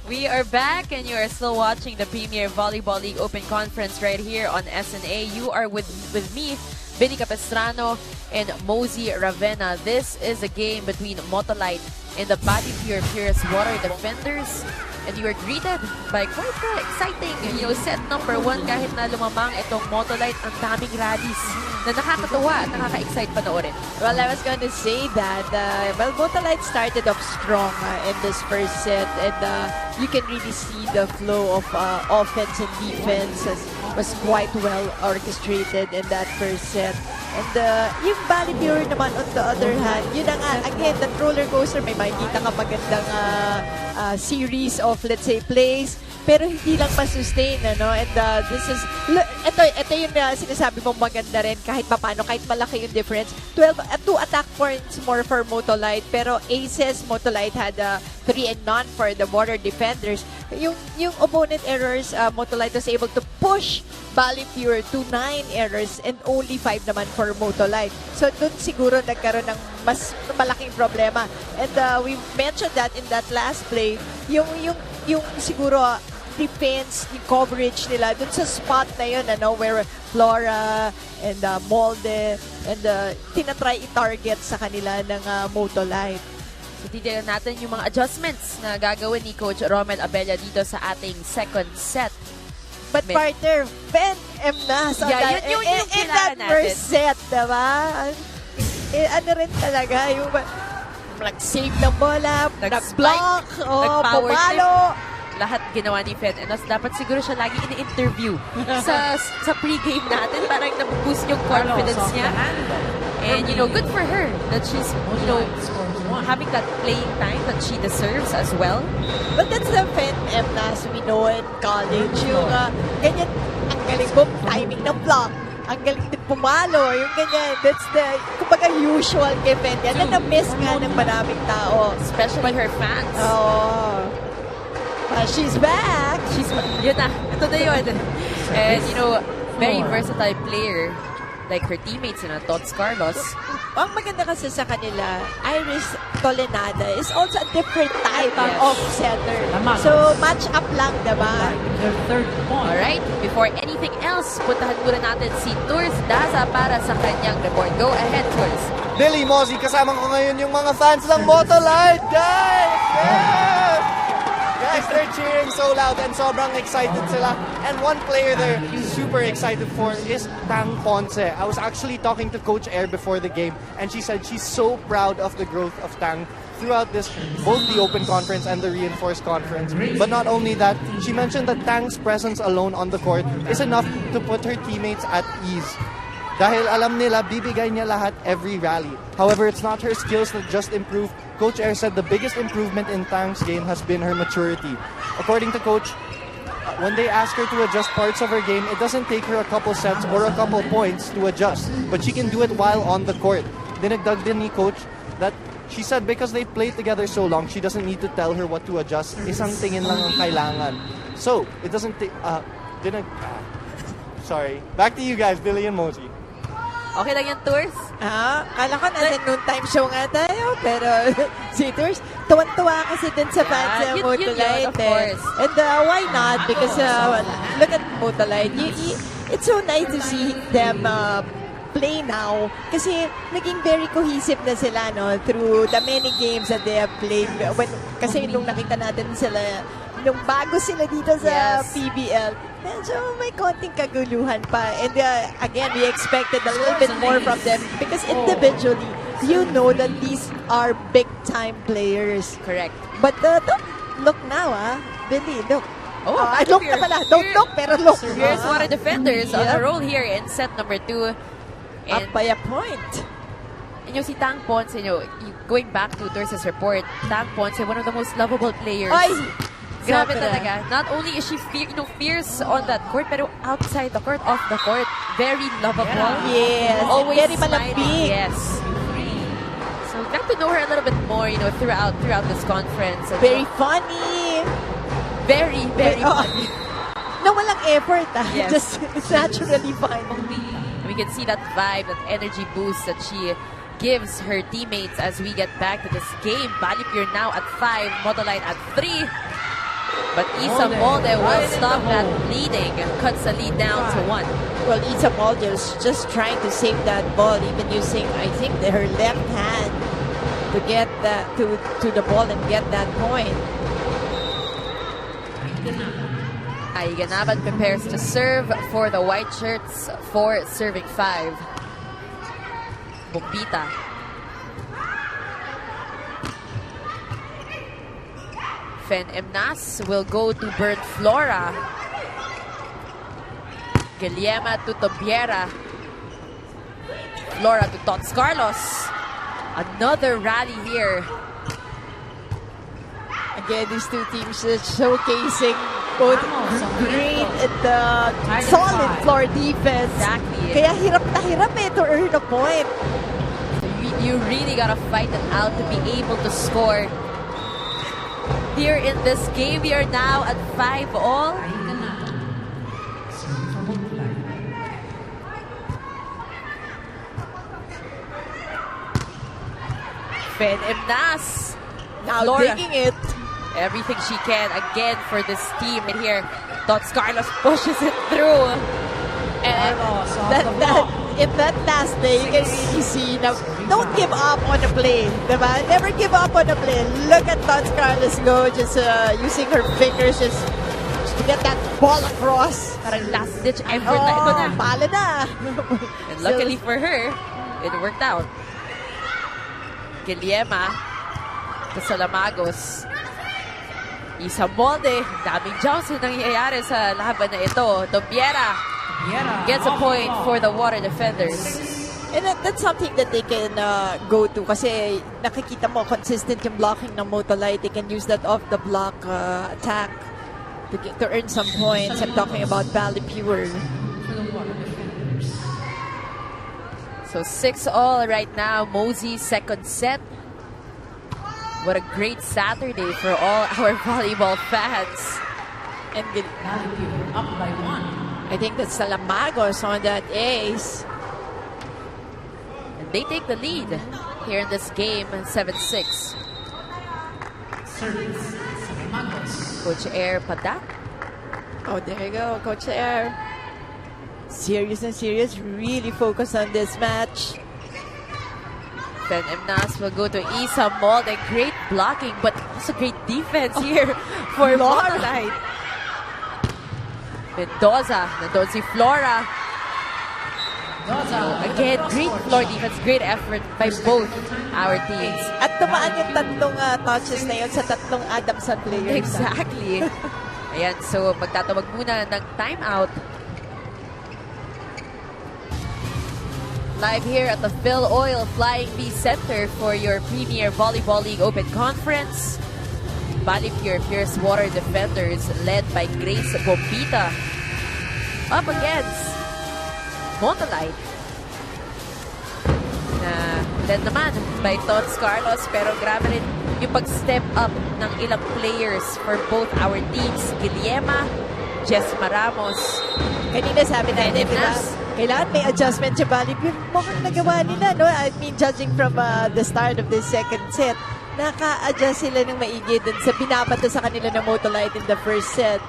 We are back and you are still watching the Premier Volleyball League Open Conference right here on SNA. You are with me, Benny Capistrano and Mosey Ravenna. This is a game between Motolite and the BaliPure Purest Water Defenders. And you are greeted by quite exciting set number 1 kahit na lumamang itong Motolite. Ang daming rallies na nakakatuwa at nakaka-excite panoorin. Well, I was going to say that, Motolite started off strong in this first set, and you can really see the flow of offense and defense was quite well orchestrated in that first set. And yung BaliPure naman, on the other hand, yun na nga, again, that roller coaster, may makikita ka magandang series of, let's say, plays, pero hindi lang ma-sustain, ano? And this is, ito yung sinasabi mong maganda rin, kahit papano, kahit malaki yung difference. 2 attack points more for Motolite, pero aces, Motolite had 3 and none for the water defenders. Yung opponent errors, Motolite was able to push BaliPure to 9 errors and only 5 naman for Motolite. So dun siguro nagkaroon ng mas malaking problema. And we mentioned that in that last play, yung siguro defense, yung coverage nila dun sa spot na yun, where Flora and Molde and tinatry i-target sa kanila ng Motolite. So, titignan natin yung mga adjustments na gagawin ni Coach Romel Abella dito sa ating second set. But partner, Ben M. Nas yung in that first set, diba? Ano rin talaga, yung nag-save ng bola, nag-block, pumalo. Lahat ginawa ni Fed. And dapat siguro siya lagi ini-interview sa pre-game natin. Parang nabuboost yung confidence niya. And, good for her that she's, having that playing time that she deserves as well. But that's the Fed M Nas we know in college. Yung ganyan, ang galing mo, timing ng block. Ang galing din pumalo, yung ganyan. That's the, kumbaga, usual kay Fed. Yan na na-miss nga ng maraming tao. Especially her fans. Oh. She's back! Yun na. Ito na yun. And, very versatile player. Like her teammates, Tots Carlos. Ang maganda kasi sa kanila, Iris Tolenada is also a different type of setter. So, match up lang, diba? Alright, before anything else, puntahan muna natin si Tours Daza para sa kanyang report. Go ahead, Tours. Billy, Mosey, kasama ko ngayon yung mga fans ng Motolite, guys! Yes! Guys, they're cheering so loud and sobrang excited sila. And one player they're super excited for is Tang Ponce. I was actually talking to Coach Air before the game, and she said she's so proud of the growth of Tang throughout this, both the Open Conference and the Reinforced Conference. But not only that, she mentioned that Tang's presence alone on the court is enough to put her teammates at ease. Dahil alam nila, bibigay niya lahat every rally. However, it's not her skills that just improve. Coach Air said the biggest improvement in Tang's game has been her maturity. According to Coach, when they ask her to adjust parts of her game, it doesn't take her a couple sets or a couple points to adjust. But she can do it while on the court. Dinagdag din ni Coach that she said because they played together so long, she doesn't need to tell her what to adjust. Isang tingin lang ang kailangan. So, it doesn't take... sorry. Back to you guys, Billy and Mosey. Okay lang yan, Tours? Kala ko nasa noon time show nga tayo, pero si Tours, tuwan-tuwa kasi din sa fans ng Motolite. Of course. And why not? Because look at Motolite. It's so nice to see them play now kasi naging very cohesive na sila through the many games that they have played. Kasi nung nakita natin sila, nung bago sila dito sa PBL, medyo may konting kaguluhan pa. And again, we expected a little bit more from them because individually, you know that these are big-time players. Correct. But look now, Billy, look. Look na pala. Don't look, pero look. Here's water defenders on a roll here in set number 2. Up by a point. And si Tang Ponce, going back to Tours' report, Tang Ponce, one of the most lovable players. Grabe talaga. Not only is she fierce on that court, pero outside the court, off the court, very lovable. Yes. Always very smiling. malambing. Yes. So, got to know her a little bit more, throughout this conference. And very funny. Very, very funny. No, walang effort. Yes. Just, it's naturally fun. We can see that vibe, that energy boost that she gives her teammates as we get back to this game. BaliPure now at 5, Motolite at 3. But Isa Molde will stop that bleeding and cuts the lead down to 1. Well, Isa Molde is just trying to save that ball, even using, I think, her left hand to get that to the ball and get that point. Aiganaban prepares to serve for the white shirts for serving 5. Bombita. Fen Emnas will go to Bernd Flora. Guillerma to Tobiera. Flora to Tots Carlos. Another rally here. Again, these two teams are showcasing both great and solid floor defense. Exactly. Kaya hirap na hirap to earn a point. You really gotta fight it out to be able to score. Here in this game, we are now at 5-all. Fen Emnas. Now Flora. taking it. Everything she can again for this team. And here, Tots Carlos pushes it through. And in that last play, you can really see now, don't give up on the play. Diba? Never give up on the play. Look at Tots Carlos go, just using her fingers just to get that ball across. Parang last ditch effort na ito na. Pala na. And luckily for her, it worked out. Guillerma to Salamagos. Isa Molde. Daming jumps yung nangyayari sa laban na ito. Tobiera gets a point for the water defenders. And that's something that they can go to kasi nakikita mo consistent yung blocking ng Motolite. They can use that off the block attack to earn some points. I'm talking about BaliPure. So 6-all right now. Mosey's second set. What a great Saturday for all our volleyball fans. And up by 1. I think that's Salamagos on that ace. And they take the lead here in this game, 7-6. Coach Air Padak. Oh, there you go, Coach Air. Serious and serious, really focused on this match. Fen Emnas will go to Isa Molde. Great blocking, but also great defense here for Motolite. Mendoza, nandun si Flora. Again, great floor defense, great effort by both our teams. At tumaan yung tatlong touches na yun sa tatlong Adamson players. Exactly. Ayan, so magtatawag muna ng timeout. Live here at the Phil Oil Flying V Center for your Premier Volleyball League Open Conference. BaliPure Purest Water Defenders led by Grace Bombita up against Motolite na led naman by Tots Carlos, pero grabe rin yung pag-step up ng ilang players for both our teams. Guillerma, Jessma Ramos. Kanina sabi natin, diba, kailangan may adjustment sa BaliPure. Mukhang nagawa nila, no? I mean, judging from the start of the second set, naka-adjust sila ng maigi dun sa binabato sa kanila ng Motolite in the first set.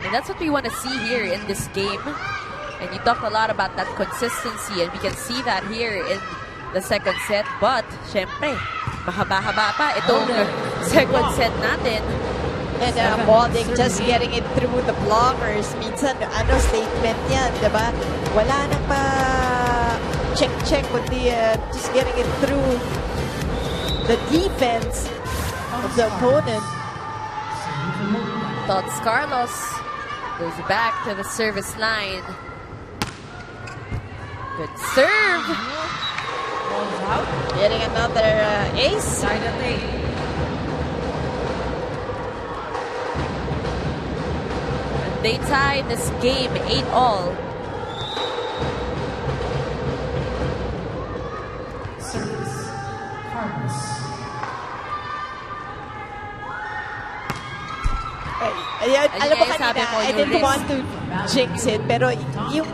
And that's what we want to see here in this game. And you talked a lot about that consistency, and we can see that here in the second set. But, syempre, mahaba-haba pa itong second set natin. And Molding just getting it through the blockers. Minsan, statement yan, diba? Wala nang pa check-check, kundi just getting it through the defense of the opponent. Tots Carlos goes back to the service line. Good serve. Getting another ace. And they tie this game 8-all. Ayan, alam mo Sabi kanina, mo, I yung didn't wrist. want to jinx it, pero yung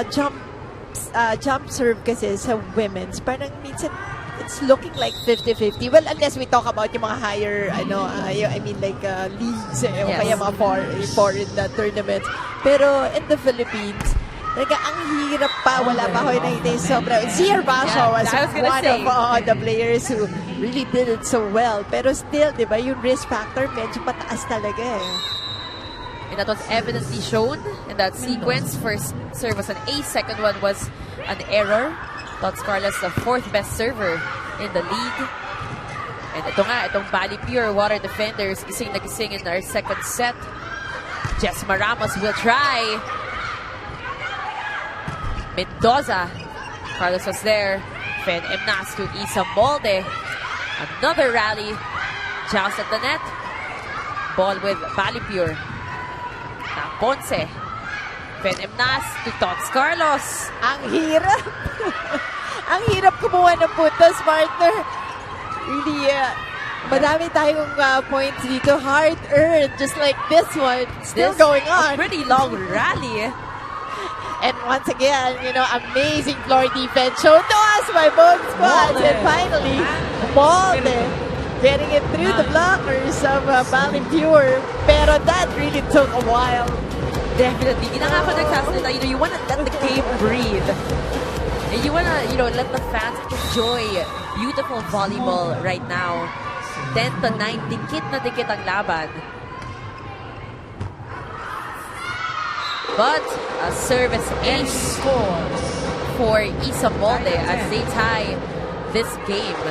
jump serve kasi sa women's, parang minsan it's looking like 50-50. Well, unless we talk about yung mga higher, leagues, o kaya mga foreign tournaments. Pero in the Philippines, talaga, ang hirap pa. Wala pa ako nakita yung sobra. Zier Basho was one of the players who really did it so well. Pero still, di ba, yung risk factor medyo pataas talaga eh. And that was evidently shown in that sequence. First serve was an ace, second one was an error. Tots Carlos, the fourth best server in the league. And ito nga, itong BaliPure Water Defenders, gising na gising in our second set. Jesma Ramos will try. Mendoza. Carlos was there. Fen Emnas to Isa Molde. Another rally. Joust at the net. Ball with BaliPure. Now Ponce. Fen Emnas to Tots Carlos. Ang hirap. Ang hirap kumuha ng putos, partner. Really, marami tayong points dito. Hard-earned, just like this one. Still going on. A pretty long rally. And once again, amazing floor defense shown to us by both squads. And finally, Molde getting it through the blockers of BaliPure. Pero that really took a while. Definitely. Hindi na nga ako nagsasalita. You wanna let the game breathe. And you wanna, let the fans enjoy beautiful volleyball right now. 10-9, dikit na dikit ang laban. But a service ace for Isa Molde as they tie this game.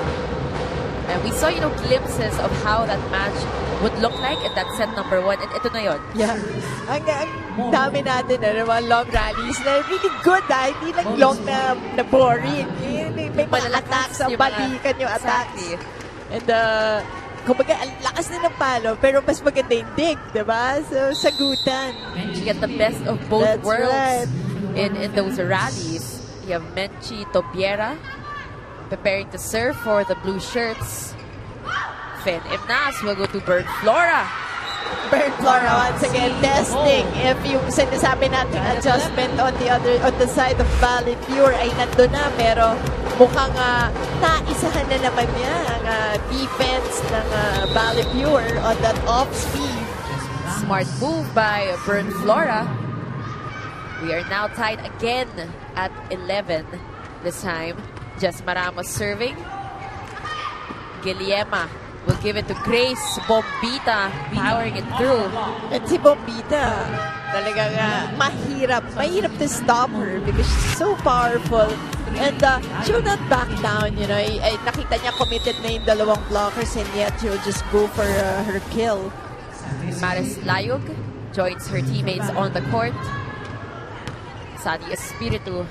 And we saw, glimpses of how that match would look like at that set number 1. And ito na yun. Yeah. Ang dami natin, mga long rallies na really good, hindi lang long na boring. May mga attacks, ang balikan yung attacks. Exactly. And, kumbaga, ang lakas na ng palo, pero mas maganda yung dig, diba? So, sagutan. You get the best of both That's worlds right. in those rallies. You have Menchi Tobiera preparing to serve for the blue shirts. Fen Emnas will go to Bird Flora. Bird Flora once again testing if yung sinasabi natin adjustment on the side of BaliPure ay nandun na, pero mukhang naisahan na naman niya ang defense ng BaliPure on that off speed. Smart move by Bird Flora. We are now tied again at 11 this time. Jesma Ramos serving. Guillerma will give it to Grace Bombita, powering it through. And si Bombita, talagang mahirap to stop her because she's so powerful. And she'll not back down, nakita niya committed na yung dalawang blockers and yet she'll just go for her kill. Maris Layog joins her teammates on the court. Sadi Espiritu.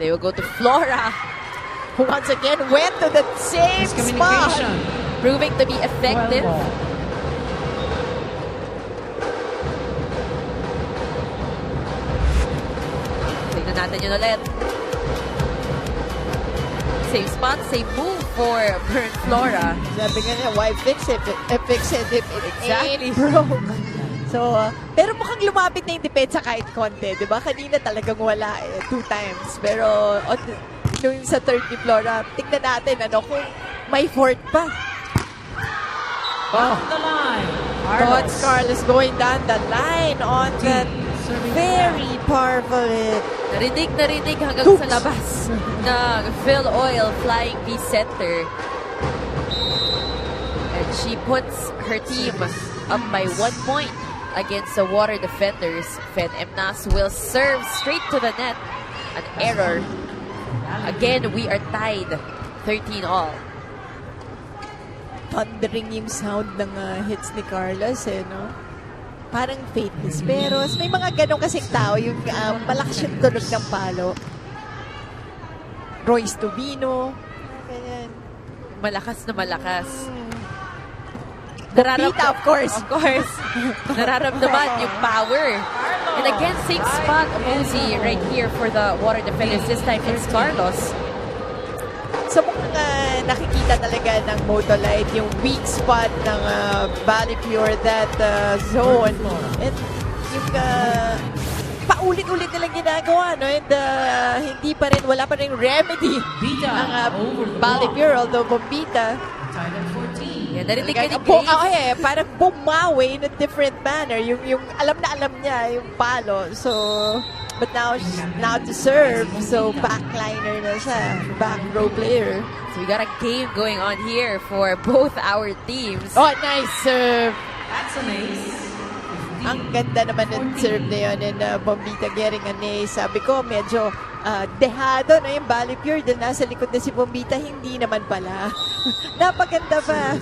They will go to Flora. Who once again went to the same spot. Proving to be effective. Tignan natin yun ulit. Same spot, same move for Bird Flora. Sabi nga niya, why fix it? Fix it if it Exactly. ain't broke. So, pero mukhang lumapit na yung depensa kahit konti, di ba? Kanina talagang wala 2 times. Pero, yung sa third ni Flora, tignan natin, kung may fourth pa. Off the line. Tots Carlos going down the line on that very powerful hit. Narinig hanggang Oops. sa labas ng Phil Oil flying V center. And she puts her team up by 1 point against the Water Defenders. Fen Emnas will serve straight to the net. An error. Again, we are tied 13 all. Thundering yung sound ng hits ni Carlos, no? Parang faithless. Pero may mga ganun kasing tao, yung malakas yung tunog ng palo. Royce Tubino. Ganyan. Malakas na malakas. Bombita, of course. Of course. Nararamdaman yung power. And again, same spot, Mosey, right here for the Water Defenders. This time, it's Carlos. So mukhang nakikita talaga ng Motolite yung weak spot ng BaliPure, that zone. And yung paulit-ulit nilang ginagawa, no? And hindi pa rin, wala pa rin remedy ang BaliPure, although Bombita. Tied at 14. Yan, narinig ka ni Grace. Parang bumawi in a different manner. Yung alam na alam niya, yung palo. So, but now to serve. So, backliner na siya. Back row player. So we got a game going on here for both our teams. Oh, nice serve. That's an ace. Ang ganda naman ng serve na yun. And Bombita getting an ace. Sabi ko, medyo dehado na yung BaliPure. Dahil nasa likod na si Bombita. Hindi naman pala. Napaganda pa.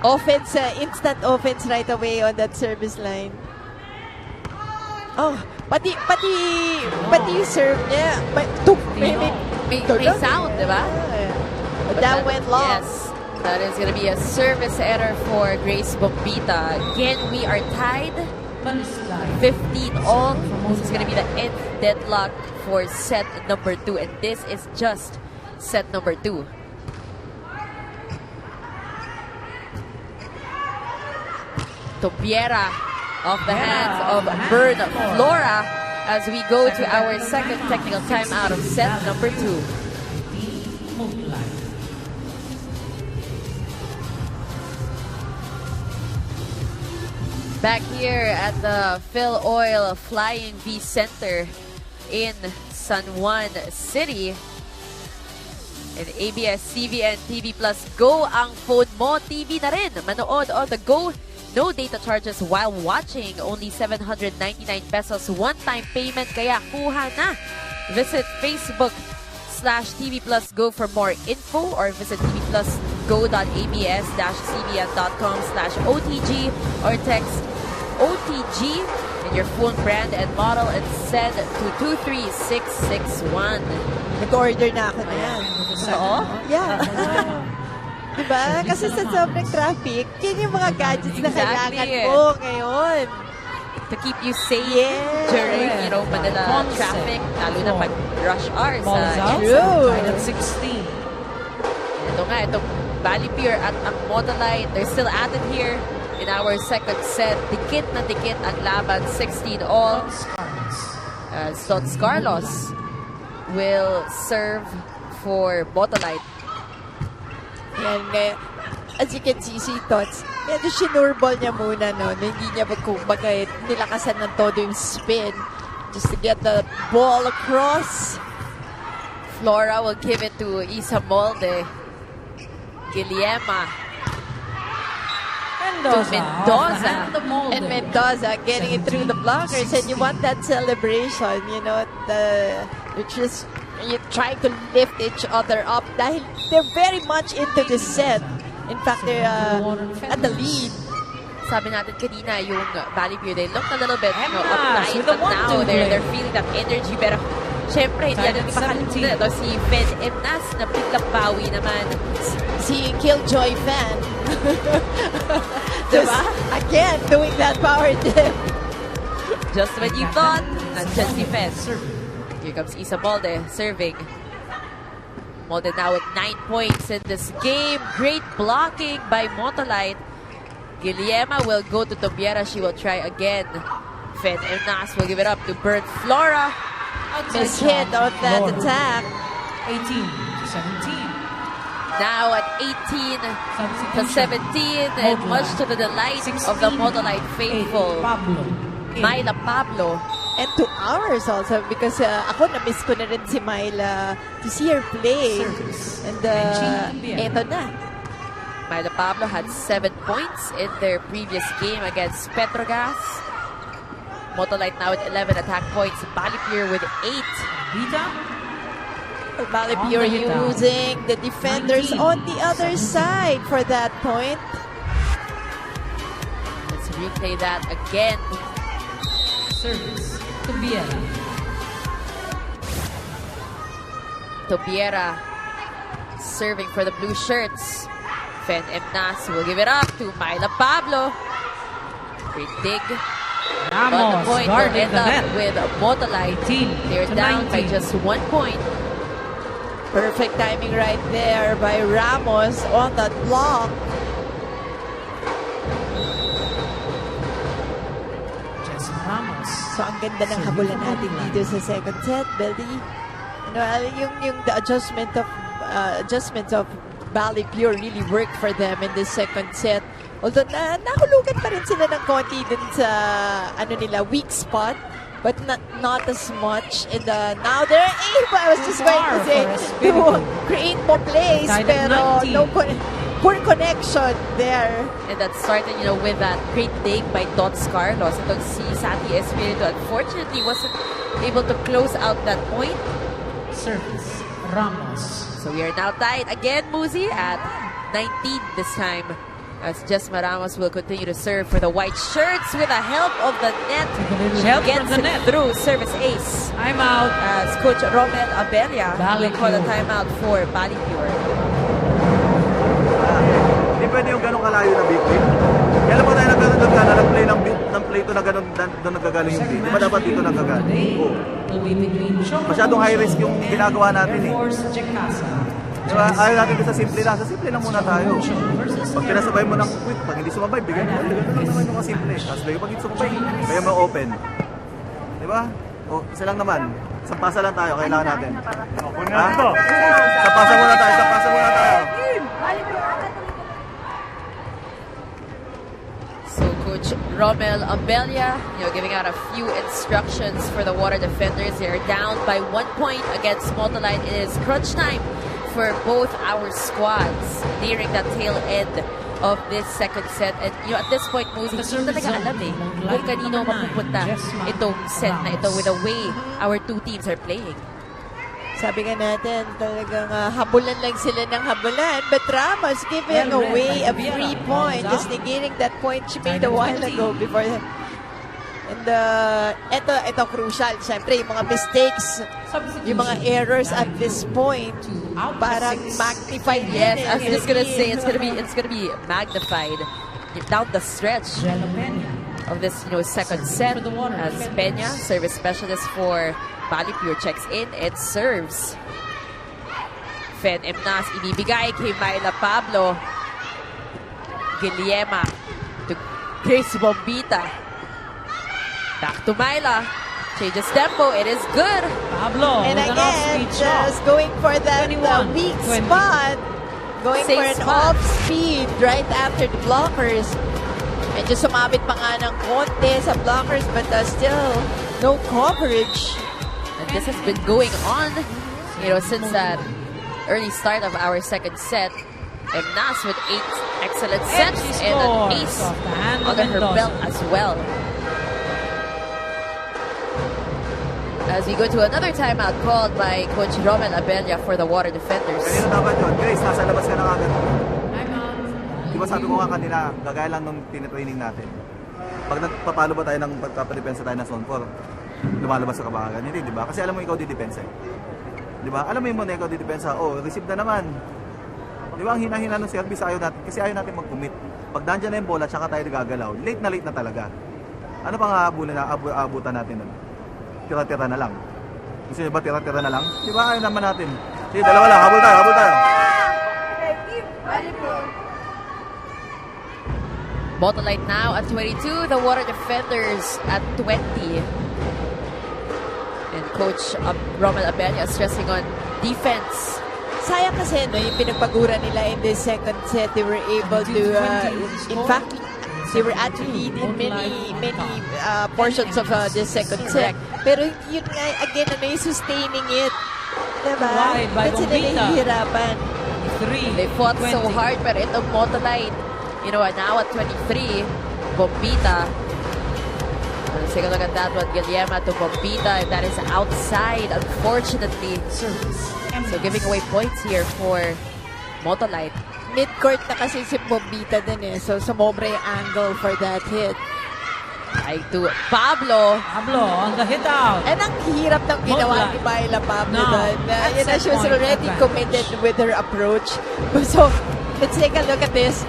Offense, instant offense right away on that service line. Oh, pati yung serve niya. May sound, di ba? But that went long. Yes, that is going to be a service error for Grace Bombita. Again, we are tied 15 all. This is going to be the nth deadlock for set number 2. And this is just set number 2. Tobiera off the hands of Bird Flora as we go to our second technical timeout of set number 2. Back here at the Phil Oil Flying V Center in San Juan City. And ABS-CBN TV Plus Go ang phone mo. TV na rin. Manood on the go. No data charges while watching. Only 799 pesos one-time payment. Kaya kuha na. Visit Facebook/TV Plus Go for more info or visit tvplusgo.abs-cbn.com/OTG or text OTG in your phone brand and model and send to 23661. Nag-order na ako na yan. Oo? Yeah. Diba? Kasi sa sobrang traffic, yun yung mga gadgets na kailangan mo ngayon. To keep you safe during, Manila traffic, lalo na pag rush hours. True. Tied at 16. Ito nga, itong BaliPure at ang Motolite, they're still at it here in our second set. Dikit na dikit ang laban, 16 all. Tots Carlos will serve for Motolite. Yan, as you can see, si Tots, medyo sinurball niya muna, no? Hindi niya kumbaga nilakasan ng todo yung spin just to get the ball across. Flora will give it to Isa Molde. Guillerma. To Mendoza. And Mendoza getting it through the blockers. And you want that celebration, you're trying to lift each other up dahil they're very much into this set. In fact, they're at the lead. Sabi natin kanina, yung BaliPure, they looked a little bit uptight, but now they're feeling that energy. Pero syempre, hindi natin ipakalimut ito si Fed Emnas na biglang bawi naman. Si Killjoy fan. Diba? Again, doing that power dip. Just when you thought, nandiyan si Fed. Here comes Isa Molde serving. Molde now with 9 points in this game. Great blocking by Motolite. Guillerma will go to Tobiera. She will try again. Fed Emnas will give it up to Bird Flora. Miss hit on that attack. 18-17. Now at 18 to 17, and much to the delight of the Motolite faithful, Myla Pablo. And to ours also, because ako na-miss ko na rin si Myla to see her play. And eto na. Myla Pablo had 7 points in their previous game against Petrogas. Motolite now with 11 attack points. BaliPure with 8. BaliPure using the defenders 19. On the other side for that point. Let's replay that again. Service. Tobiera. Tobiera serving for the blue shirts. Fen Emnas will give it up to Myla Pablo. Great dig. On the point will end up with Motolite. They're down 19. By just 1 point. Perfect timing right there by Ramos on that block. Jesse Ramos. So, ang ganda ng habulan natin dito sa second set, Beldy. Yung the adjustments of BaliPure really worked for them in this second set. Although, nahulugan pa rin sila ng konti dun sa, weak spot. But not as much. And now they're able, I was just going to say, to create more plays. Pero poor connection there. And that started, with that great dig by Tots Carlos. Itong si Sati Espiritu, unfortunately, wasn't able to close out that point. Service, Ramos. So we are now tied again, Muzi, at 19 this time. As Jesma Ramos will continue to serve for the white shirts with the help of the net. Help Gets from the it net. through service ace. I'm out. As Coach Romel Abella will call a BaliPure. timeout for BaliPure. Hindi pwede yung ganong kalayo na big win. Kailan pa tayo nag-play ng play to na ganon doon nagagaling yung beat? Di ba dapat dito nagagaling? Oo. Masyadong high risk yung ginagawa natin eh. Diba, ayaw natin sa simple lang. Sa simple lang muna tayo. Pag pinasabay mo ng quick, pag hindi sumabay, bigyan mo. Ganun lang naman yung simple. Tapos pag hindi sumabay, kaya mo open. Diba? O, isa lang naman. Sampasa lang tayo, kailangan natin. Ha? Sampasa muna tayo, sampasa muna tayo. So Coach Romel Abella, giving out a few instructions for the water defenders. They are down by 1 point against Motolite. It is crunch time for both our squads, nearing the tail end of this second set. And at this point, Muzi, hindi talaga alam kung kanino mapupunta itong set na ito with the way our two teams are playing. Sabi nga natin, talagang habulan lang sila ng habulan. But Ramos giving away a free point, just negating that point she made a while ago before. And ito crucial. Siyempre, yung mga mistakes, yung mga errors at this point, parang magnified. Yes, I was just gonna say it's gonna be magnified down the stretch of this second set as Peña, service specialist for BaliPure, checks in and serves. Fen Emnas ibibigay kay Myla Pablo. Guillema to Grace Bombita. Back to Myla. Changes tempo. It is good. Pablo. And again, just going for that weak spot. Going Same for an spot. off-speed right after the blockers. Medyo sumabit pa nga ng konti sa blockers but still no coverage. And this has been going on, since that early start of our second set. Emnas with 8 excellent sets and an ace under her belt as well. As we go to another timeout called by Coach Romel Abella for the water defenders. Kanina dapat yun. Grace, nasa labas ka na agad. Di ba sabi ko nga kanina, gagaya lang nung tinitraining natin. Pag nagpapalo ba tayo ng pagpapadepensa tayo ng zone 4, lumalabas ka ba agad? Hindi, di ba? Kasi alam mo ikaw didepensa eh. Di ba? Alam mo yung muna ikaw didepensa, receive na naman. Di ba? Ang hina-hina ng service ayaw natin, kasi ayaw natin mag-commit. Pag dandyan na yung bola, tsaka tayo gagalaw, late na talaga. Ano pang aabutan natin nun? Tira-tira na lang. Gusto nyo ba tira-tira na lang? Di ba? Ayaw naman natin. Sige, dalawa lang. Habol tayo, habol tayo. Motolite now at 22, the water defenders at 20. And Coach Romel Abella stressing on defense. Sayang kasi, yung pinagpagura nila in the second set, they were able to, in fact, they were at lead in many portions of the second set. Pero yun nga, again, yung sustaining it. Diba? Wide by Ba't sila Bombita. nahihirapan? They fought so hard, pero itong Motolite, now at 23, Bombita. Let's take a look at that one. Guillema to Bombita, and that is outside, unfortunately. So giving away points here for Motolite. Mid-court na kasi si Bombita din so sumobra yung angle for that hit. Ay to Pablo. Pablo on the hit out. And ang hirap ng ginawa ni Myla Pablo doon. She was already committed with her approach. So, let's take a look at this.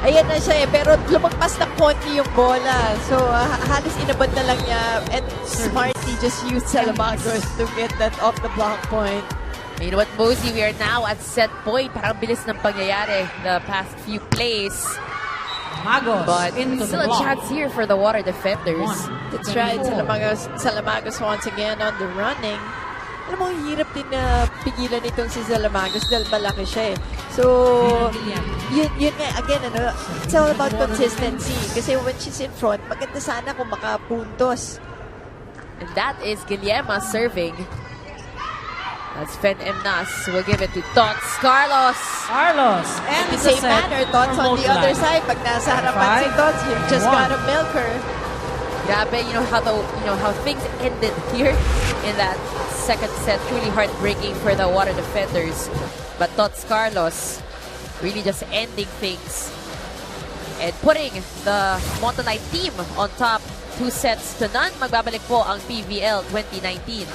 Ayan na siya pero lumagpas na konti yung bola. So, halos inabot na lang niya. And smartly just used Salamagos to get that off the block point. You know what, Mosey, we are now at set point. Parang bilis ng pangyayari the past few plays. Magos But into still the a block. chance here for the water defenders. That's right. Salamagos once again on the running. Alam mo, hirap din na pigilan itong si Salamagos dahil malaki siya eh. So, yun nga, again, ano, it's all about consistency. Kasi when she's in front, maganda sana kung makapuntos. And that is Guillermo serving. That's Fen Emnas. We'll give it to Tots Carlos. Carlos and In the same set manner, Tots for on the other Motolite. side. Pag nasa harapan si Tots, you just 5-1. gotta milk her. Grabe, how things ended here in that second set. Truly heartbreaking for the water defenders. But Tots Carlos really just ending things and putting the Motolite team on top 2 sets to none. Magbabalik po ang PVL 2019.